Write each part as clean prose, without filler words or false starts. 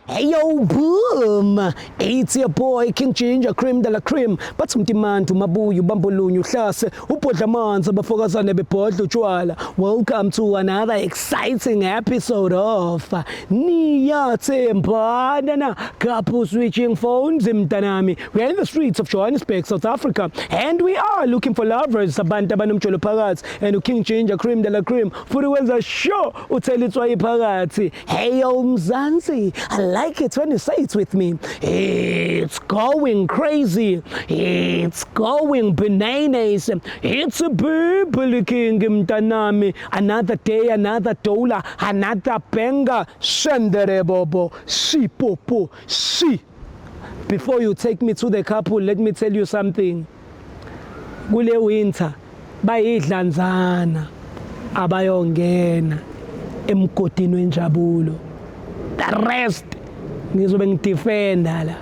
Hey yo, boom! It's your boy King Ginger, cream de la cream. But some demand to Mabuyu, Bambulunyu, Hlase, Upodlamanza, Bafokazane, Bepodlu, Chwala. Welcome to another exciting episode of Niyate Mpanana, Couple Switching Phones in Tanami. We are in the streets of Johannesburg, South Africa, and we are looking for lovers, Sabanta Banum Cholo Pagats, and King Ginger, cream de la cream. For the ones that show, Utelitwai Pagati. Hey yo, Mzansi, I like it when you say it with me. It's going crazy. It's going bananas. It's a Bible King Mtanami. Another day, another dola, another banger. Shendere bobo, si popo, si. Before you take me to the couple, let me tell you something. Kule winter, bayidlanzana abayongena emgodini wenjabulo. The rest ngizobe ngidefenda la.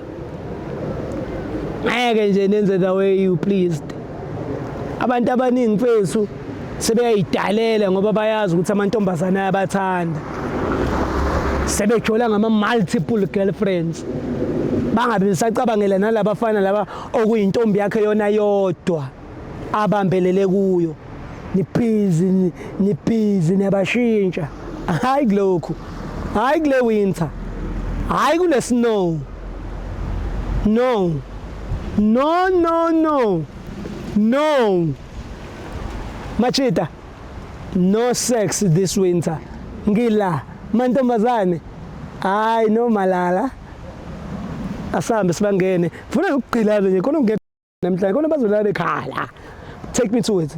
Ngeke nje nenze the way you pleased. Abantu abaningi mfethu sebeyidalela ngoba bayazi ukuthi amantombazana ayabathanda. Sebejola ngama multiple girlfriends. Bangabe besacabangela nalaba bafana laba okuyintombi yakhe yona yodwa abambelele kuyo. Nibhizi niyabashintsha. Hayi kulokhu. Hayi kule winter. Hayi kule snow. No. Machita. No sex this winter. Ngila mantombazane. Hayi no malala. Asambe sibangene. Funa ukugqilana nje khona ungena namhlanje khona bazolala ekhala. Take me to it.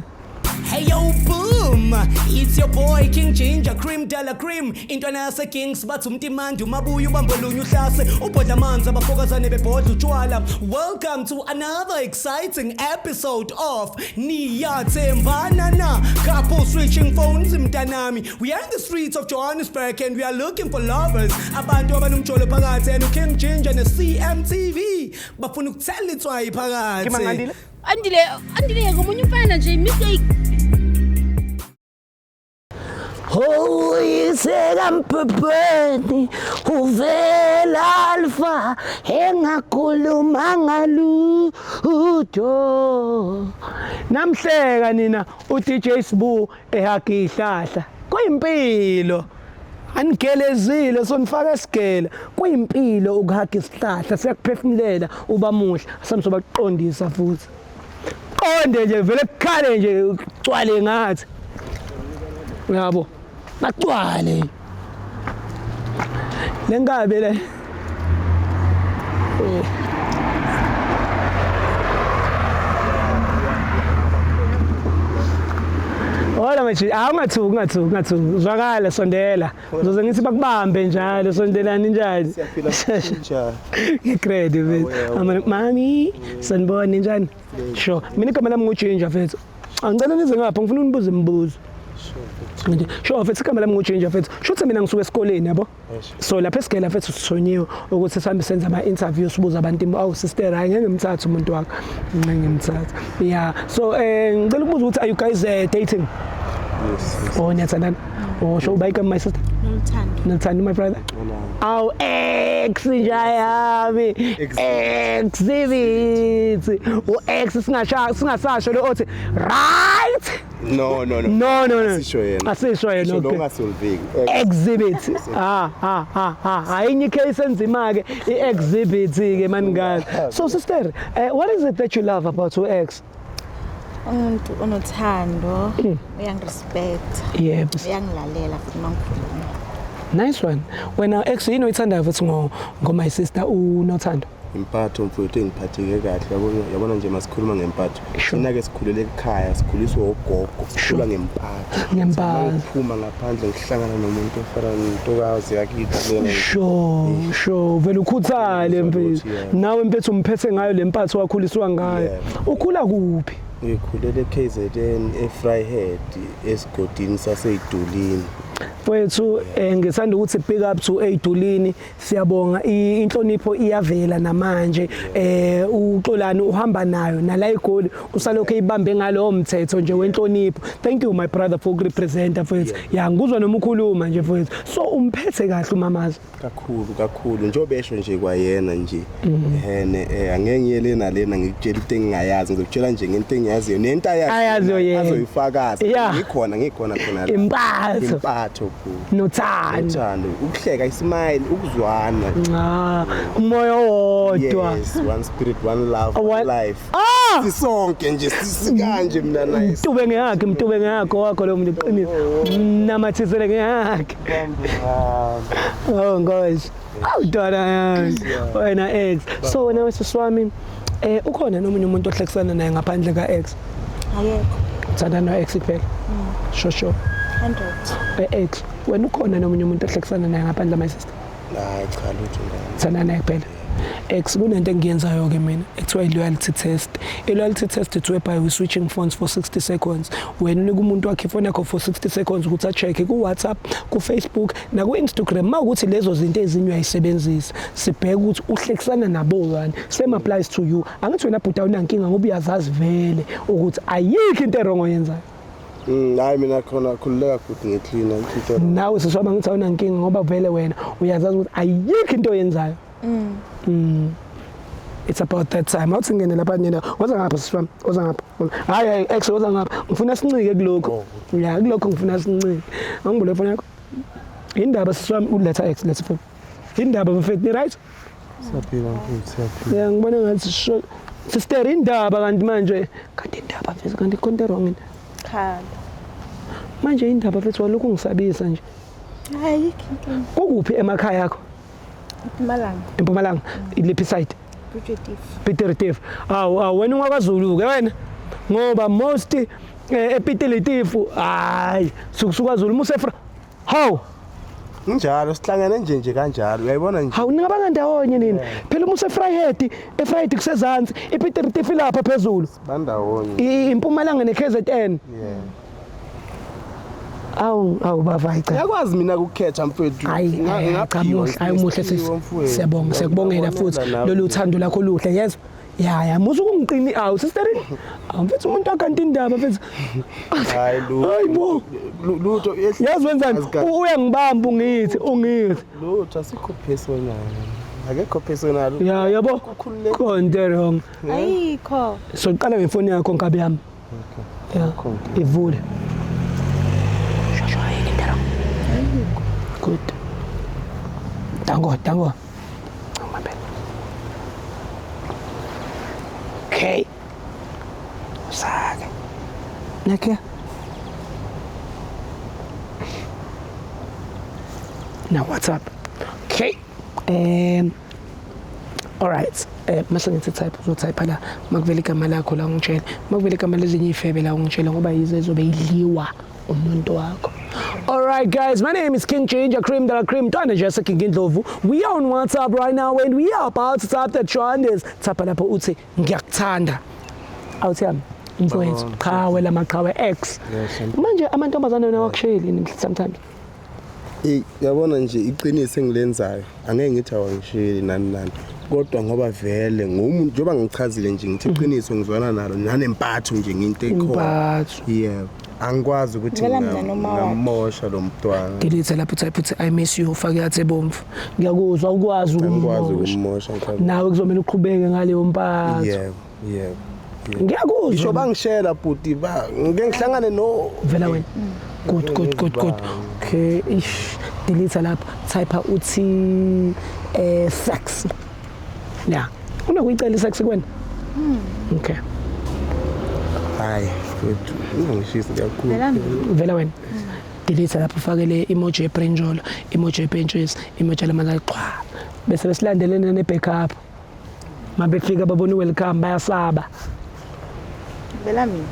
Hey yo, boom! It's your boy King Ginger, cream de la cream. Intwana yase Kings bathi umtimandi Mabuyu Bambulunyu Hlase, Upodlamanza Bafokazane Bepodlu Chwala. Welcome to another exciting episode of Niyate Mpanana, couple switching phones mtanami. We are in the streets of Johannesburg and we are looking for lovers. Abantu abanumjolo phakathi and King Ginger ne CMTV. Bafuna ukuthela itswayi phakathi. Kimangandile? Andile ngomunye umfana nje mistake. Hoyiseka mpepeni uvela alfa engakhuluma ngalutho namhleka nina uDJ Sbu ehagi ihlahla kuyimpilo anigelezile sonifaka esigela kuyimpilo ukuhaga isihlahla siyakuphefumulela uba muhle asamsoba kuqondisa futhi qonde nje vele kukhale nje ucwale ngathi yabo bacwale lengabe le Hola machi ungathuki uzwakala sondela uzoze ngithi bakubambe njalo sondelani njani ngicredi mfethu mami sanibona njani sure mina igama lami nguJinger mfethu angicela nize ngapha ngifuna unibuze imibuzo sure mfethu igama lami nguJinger mfethu shothi mina ngisuka esikoleni yabo so lapha esigela mfethu sithonyiwe ukuthi sihambe senza ama interviews sibuza abantu awu sister hayi ngeke ngimthathe umuntu wakho ngimthatha yeah so ngicela ukubuza ukuthi are you guys dating? Yes. Oh niyathandana? Oh show bike my sister? Nilthanda my brother? Aw ex njayami exhibit ex singasasho lo othi right No. Asisho yena okay. Longasolveki. Exhibit. Ayinye case enzima ke iexhibit ke maningane. So sister, what is it that you love about your ex? Umuntu onothando, uyangirespect. Yebo. Uyangilalela futhi mangikhuluma. Nice one. Wena ex ithanda futhi ngo my sister unothando. Impatho mfowethu engiphatheke kahle yabona nje masikhuluma ngempatho. Sina ke sikhulele ekhaya sikhuliswe ogogo sikhula ngempatho. Uphuma ngaphandle ngihlangana nomuntu ofana nentokazi yakithi lena. Sure vele ukhuthale mfethu. Nawe mfethu umphethe ngayo lempatho wakhuliswa ngayo. Ukhula kuphi? Ngikhulele eKZN eFryhead esigodini saseIdulini. Wethu ngisanda ukuthi pick up to Edulini siyabonga inhlonipho iyavela namanje uXolani uhamba nayo nala igoli usalokho eyibambe ngalo mthetho nje wenhlonipho. Thank you my brother for representer mfethu. Ya ngikuzwa noma ukhuluma nje mfethu. So umphethe kahle umamazi. Kakhulu njengoba esho nje kwayena nje angeke ngiyele nalena ngikutshela into engingayazi ngizokutshela nje ngento engiyaziyo nento ayaziyo yena azoyifakaza ngikhona khona la impatho nothando ukuhleka ismile ukuzwana umoya wodwa yes one spirit one love one life sisonke nje sisikanje mina naye mtube ngakho wakho lo muntu uqinile namathisele ngakhe oh gosh awudala wena ex so wena wesiswami ukhona nomunye umuntu ohlekisana naye ngaphandle ka ex Ayekho. Uthanda no ex kuphela sure 100. Ex wena ukhona nomunye umuntu ohlekisana naye ngaphandle my sister hayi cha lutho ngani uthanda naye kuphela ex kunento engiyenzayo ke mina ekuthiwa i-loyalty test. I-loyalty test it's whereby we switching phones for 60 seconds. Wena unika umuntu wakhe ifoni yakho for 60 seconds ukuthi a-check ku WhatsApp, ku Facebook na ku Instagram mawukuthi lezo zinto ezinye uyayisebenzisa. Sibheke ukuthi uhlekisana nabo bani. Same applies to you. Angithi wena bhuta unankinga ngoba uyazazi vele ukuthi ayikho into wrong oyenzayo. Hayi mina khona khululeka futhi ngiclean ngitho. Nawe sishoba ngithi awunankinga ngoba vele wena uyazazi ukuthi ayikho into oyenzayo. It's about that time. Awuthi ngene lapha nina. Woza ngapha sifam. Woza ngapha. Hayi ex woza ngapha. Ngifuna sincike kuloko. Ya kuloko ngifuna sincike. Angibule phone yakho. Indaba sifam uletha ex let's phone. Indaba mfethu right? Siyaphila mfethu. Ya ngibona ngathi sho sister indaba kanti manje kanti indaba mfethu kanti konke wrong. Khala. Manje indaba mfethu walokhu ngisabisa nje. Ayikho inkinga. Kokuphi emakhaya yakho? Mpumalanga. Empumalanga iliphi side? Peteritifu. Wena ungakwaZulu ke wena ngoba most ePeteritifu hayi sukusuka Zulu musefra. How? Njalo sihlangene nje kanjalo uyayibona nje. Hawu ningaba ndawonye nini? Phela musefrayhead, efrayhead kusezantsi, ePeteritifu lapha phezulu. Bandawonye. Impumalanga neKZN. Yeah. Awu bavayicela. Yakwazi mina ukukhetha mfethu. Ngaphiwa. Hayi muhle siyabonga sikubongela futhi lolu uthando lakho luhle yezwa. Ya musu kungiqini sister. Mfethu umuntu akanti indaba mfethu. Hayibo. Lutho yazi wenzani uyangibamba ungithi. Lutho asikho personal. Akekho personal. Yabo. Konke wrong. Ayikho. So qala ngefoni yakho nkabi yami. Okay. Ya. Ivule. Good. Tango. Okay. Saga. Nake. Now what's up? Okay. All right. Mase ngithi type la makuvela igama lakho la ungitshela. Makuvela igama lezinye ifebe la ungitshela ngoba yizo ezobe idliwa umuntu wakho. All right, guys, my name is King Ginger Cream de la Cream. Twana Jessica Ngindlovu. We are on WhatsApp right now and we are about to tap the trenders. Tapa lapho uthi ngiyakuthanda. Awuthi yami influence qhawe lamaqhawe X. Manje amantombazana nawakushayeli sometimes. Yabona nje iqiniso engilenzayo angeke ngithi awangishayeli nani. Kodwa ngoba vele ngumuntu njoba ngichazile nje ngithi iqiniso ngizwana nalo nanempatho nje nginto ekhona. Yeah. Angikwazi ukuthi ngamosha lo mntwana. Delete lapho uthi I miss you ufake yathi ebomvu. Ngiyakuzwa ukwazi ukumosha mkhulu. Nawe kuzomela uqhubeke ngaleyo mpatho. Yeah. Ngiyakuzwa. Ngisho bangishela bhuti ngeke ngihlangane no vela wena. Good. Okay, delete lapho type uthi sex. Yeah. Unakuyicela sex kuwena? Okay. Hayi. Ngishisa kakhulu. Vela wena. Delete lapho ufakele emoji ebrinjolo, emoji epentures, emoji lamala qhwa. Bese besilandelene ne-backup. Mabefika babona welcome bayasaba. Vela mina.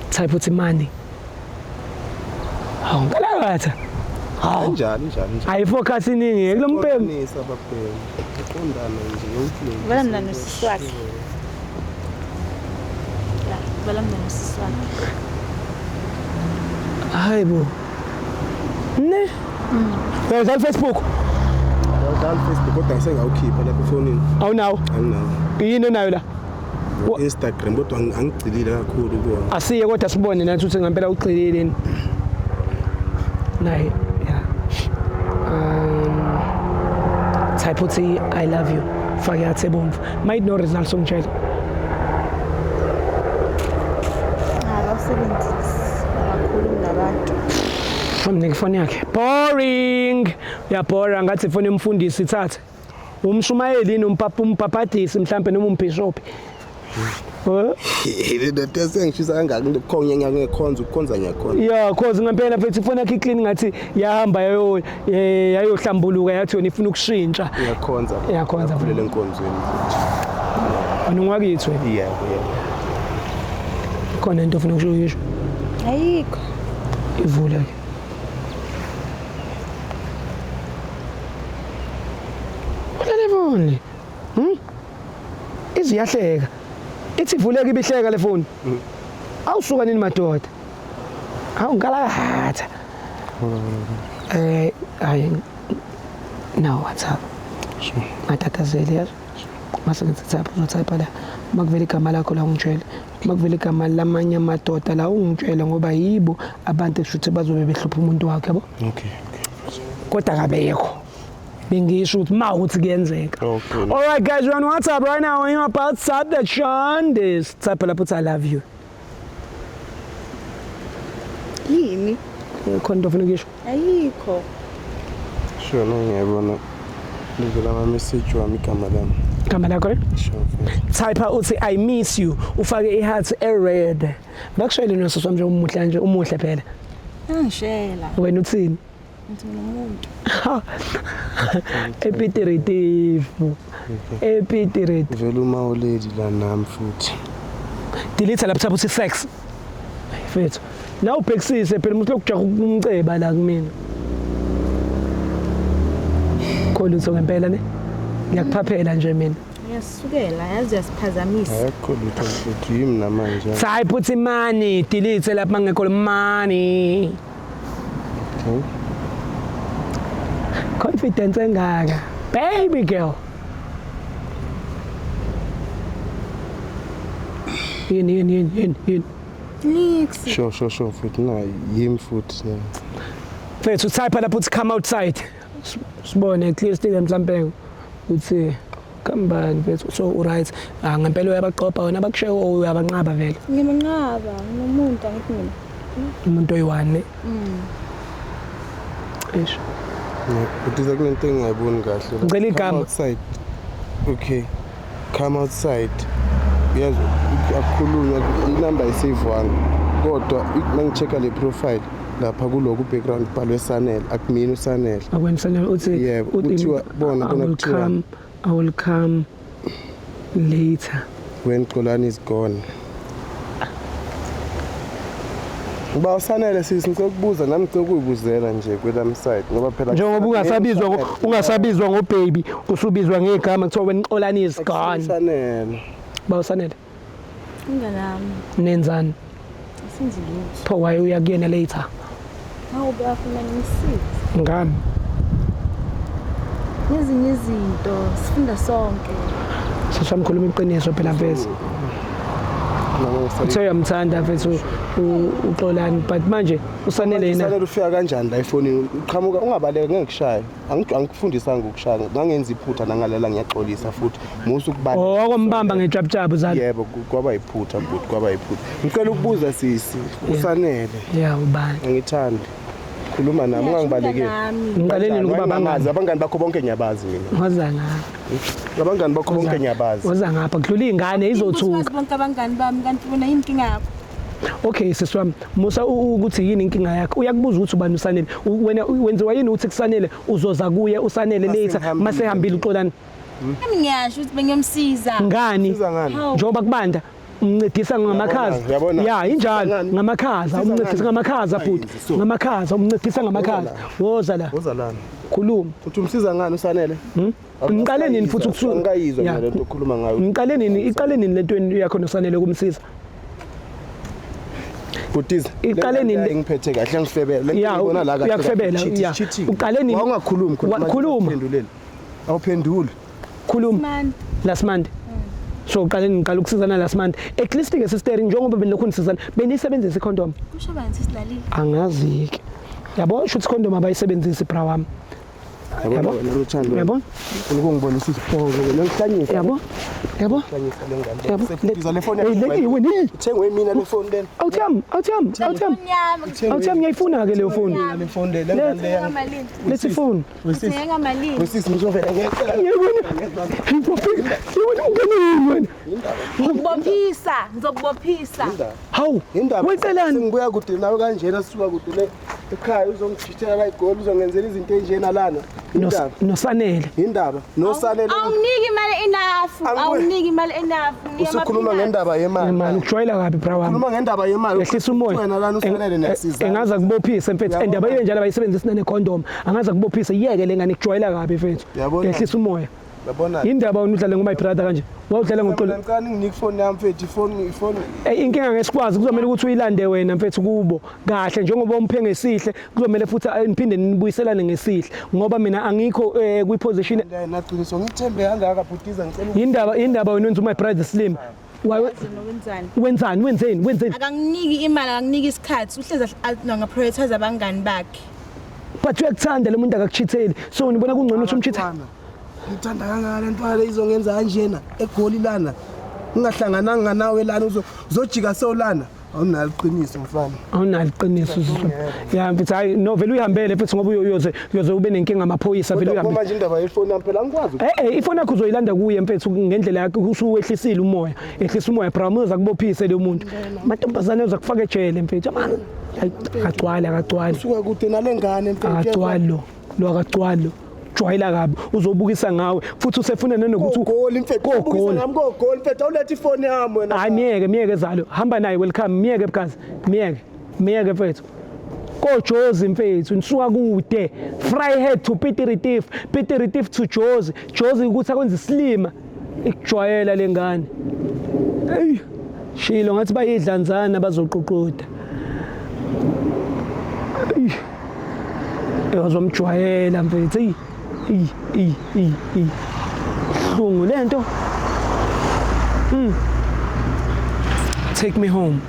Type uthi money. Hawu ngalagatha. Hawu njani. Ayifocus iningi kulompembu. Nisa baphela. Uqondana nje yonke. Vela mina nosiswakhe. Vela mina nosiswakhe. Hayibo. Ne? Uyadlala Facebook? Ngiyadlala Facebook kodwa ngisengawukhipha lapha efonini. Awunawo? Anginawo. Yini onayo la? Instagram kodwa angigcilile kakhulu kuwona. Asiye kodwa sibone nathi ukuthi ngempela uqilile. Nayi. Yeah. Type uthi I love you. Fake yathi ebomvu. Might no results ongitshela. Akasebenzisi akakhulumi nabantu. Ngeke phone yakhe. Boring. Uyabhora ngathi ifoni yomfundisi ithathe. Umshumayeli umpapatisi mhlambe noma umbishop. Le nto sengishisa kangaka ngikhonye ngiyakhonza ukukhonza ngiyakhona. Yeah, cause ngempela mfethu ifoni yakhe iclean ngathi yahamba yayohlambuluka yathi yona ifuna ukushintsha. Ngiyakhonza. Iyakhonza. Kulele nkonzweni. Wena ungwakithi wena? Yeah. Khona into ofuna ukusho. Ayikho. Ivula ke. Telefoni. Iziyahleka. Ithi ivuleke ibihleka le phone. Awusuka nini madoda? Awungalahata. Hayi. No, WhatsApp. Sure. Matatazeli yazo. Mase ngithi uzotype la. Makuvela igama lakho la ungitshela. Makuvela igama lamanye amadoda la ungitshela ngoba yibo abantu eshuthi bazobe behlupha umuntu wakhe yabo. Okay. Kodwa kabekho. Bengisho ukuthi mawuthi kuyenzeka. Okay. All right guys, we're on WhatsApp right now. We're about to type the Shandis. Type lapho I love you. Yini? Khona into ofuna ukuyisho. Ayikho. Sure no ngiyabona. Livela ama message wami igama lami. Igama lakho le? Sure. Type uthi I miss you. Ufake iheart red. Bakushayile nosisi nje umuhle nje umuhle phela. Angishela. Wena uthini? Ngithi umuntu. Epitiritive. Epitiritive. Vele uma uledi la nami futhi. Delete laptop uthi sex. Mfethu. La ubhekisise phela umuntu lokujaha ukumceba la kumina. Khona utho ngempela ne? Ngiyakuphaphela nje mina. Ngiyasukela yazi uyasiphazamisa. Ayikho lutho futhi yimi namanje. Type uthi money, delete lapha mangekho money. Okay. Confidence engaka. Baby girl. Yini. Nix. Sure futhi na yimi futhi. Mfethu type lapho uthi come outside. Sibone clear still mhlambe uthi kambani mfethu so right ngempela uyabaqopha wena abakushiya uyabanqaba vele. Ngimanqaba nomuntu angithi mina. Umuntu oyi1 Eish. Uthiza kunento engingayiboni kahle. Ngicela igama. Outside. Okay. Come outside. Yazi akukhulunywa inamba isivanga kodwa mangichecka le profile lapha kuloko background bhalwe Sanel akumini uSanel. Akwensanele uthi Yebo uthiwa bona kuthiwa I will come later. when Xolani is gone. Uba uSanele sisi ngikubuza nami ngikuyibuzela nje kwelami side ngoba phela Njengoba ungasabizwa ngobaby usubizwa ngegama kuthiwa wena Xolani is gone. Sanel. Ba uSanele. Inganami. Nenzani? Sinzilutho. Pho why uya kuyena later? Hawu bayafuna ngisize. Ngani? Nezinye izinto sifunda sonke. Sisamkhuluma iqiniso phela mfethu. Uthe uyamthanda mfethu uXolani but manje uSanele yena. Usanele ufika kanjani la efonini? Uqhamuka ungabaleka ngeke kushaye. Angikufundisanga ukushaya. Ngangenza iphutha nangalela ngiyaxolisa futhi musu ukubala. Oh akwambamba ngejabujaba zalo. Yebo kwaba iphutha but kwaba iphutha. Ngicela ukubuza sisi uSanele. Yeah ubani? Ngithanda. Khuluma nami ungangibalekeli. Ngiqale nini ukuba bangazi abangani bakho bonke ngiyabazi mina. Waza ngapha. Abangani bakho bonke ngiyabazi. Waza ngapha kudlula izingane izothuka. Bonke abangani bami kanti bona yini inkinga yakho? Okay sisi wami musa ukuthi yini inkinga yakho uyakubuza ukuthi ubani uSanele wena wenziwa yini uthi kuSanele uzoza kuye uSanele later mase ehambile uXolani Nami ngiyasho ukuthi bengiyomsiza. ngani Siza ngani? njengoba kubanda umncedisa ngamakhaza ya injalo ngamakhaza umncedisa ngamakhaza futhi ngamakhaza umncedisa ngamakhaza woza la Woza lana. khuluma Uthi umsiza ngani uSanele? ngiqale nini futhi ukusuka ngayizwa mina lento okhuluma ngayo. ngiqale nini lento yakho noSanele kumsiza Butiza. Iqale nini? Ngiphethe kahle ngifebele. Ya, Ngibona la kahle. uyakufebela, ya. Uqale nini? Awungakhulumi Khuluma. Uphendulele. Awuphenduli. Khuluma. Man. Last month. So ngiqala ukusizana last month. At least ke sister njengoba benilokhu nisizana benisebenzisa icondom. Kusho bani sisilalile? Angazi ke. Yabo shuthi icondom abayisebenzisi bra wami. Yabo Luthando. Yabo? Ukungibonisa isiphoko ngihlanyisa. Yabo? Yabo? Hlanyisa lengane. Yabo? Sekubiza le phone Hey, wena. Thengwe mina le phone lena. Awutham. Awutham ngiyayifuna ke leyo phone. Le phone le ngane le. Malini? Lethi phone. Uthenga malini? Wesisi ngizovela ngeke. Yebo. Ngizokubophisa. Hawu. Indaba. Wenzelani? Sengibuya kude nawe kanjena sisuka kude le ekhaya uzongijithela la igoli uzongenzela izinto enjena lana. Indaba. Nosanele. Indaba. Nosanele. Awuniki imali enough. Awuniki imali enough. Usukhuluma ngendaba yemali. Imali ukujwayela kabi bra wami. Ukhuluma ngendaba yemali. Yehlisa umoya. Wena lana ufanele niyasiza. Engaza kubophisa mfethu indaba yenjalo abayisebenzisa necondom. Angaza kubophisa yeke lengane kujwayela kabi mfethu. Yehlisa umoya. Yabona. Indaba wena udlale ngoma ibrother kanje. Wawudlala ngoqolo. Ngicela nginike phone yami mfethu ifone. Inkinga ngesikwazi kuzomela ukuthi uyilande wena mfethu kubo. Kahle njengoba umphe ngesihle kuzomela futhi niphinde nibuyiselane ngesihle ngoba mina angikho kwi position Naqiniso ngithembe kangaka Butiza ngicela. indaba wena wenza my brother Slim. Wenzeni? Akanginiki imali, akanginiki isikhathi. Uhlezi angaprioritize abangani bakhe. But uyakuthanda lo muntu akakuchitheli. So nibona kungcono ukuthi umchitha. Ngithanda kangaka lento le izongenza kanjena egoli lana. Ungahlangananga nawe lana uzojika solana. Awunalo iqiniso mfana. Awunalo iqiniso. Ya mfethu hayi no vele uyihambele mfethu ngoba uyoze ube nenkinga amaphoyisa vele uyihambe. Manje indaba yefone yami phela angikwazi. Ifoni yakho uzoyilanda kuye mfethu ngendlela yakhe usuwehlisile umoya. Ehlisa umoya bramuza kubophise lo muntu. Amantombazane uzakufaka ejele mfethu. Amani. Akagcwala. Usuka kude nalengane mfethu. Akagcwalo. Lo akagcwalo. Jwayela kabi uzobukisa ngawe futhi usefuna nanokuthi ugoli mfethu ubukisa ngami kogoli mfethu awulethe ifone yami wena. Hayi miyeke zalo hamba naye welcome miyeke bukazi miyeke mfethu koJozi mfethu nisuka kude Vryheid to Piet Retief to Jozi ukuthi akwenza islima ikujwayela lengane hey shilo ngathi bayidlanzana bazoququda eyazomjwayela mfethu hlungu lento take me home.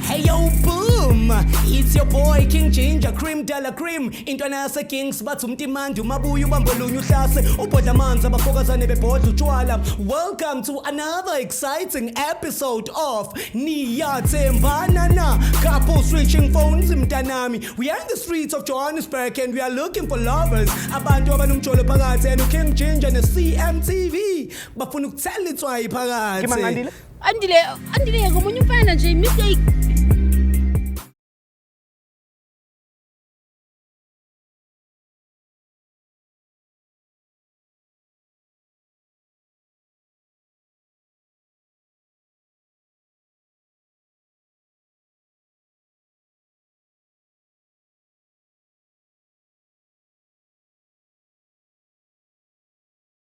Hey yo boom, it's your boy King Ginger Cream Dala Cream intwana yase Kings bathi umtimandi umabuya ubambolunya uhlase ubhodla amanzi abafokazane bebhodla utshwala. Welcome to another exciting episode of Niyathembana na couple switching phones mntanami. We are in the streets of Johannesburg and we are looking for lovers abantu abanomjolo phakathi and King Ginger ne CMTV bafuna ukuthela itswayi phakathi. Andile ngomunye umfana nje mistake.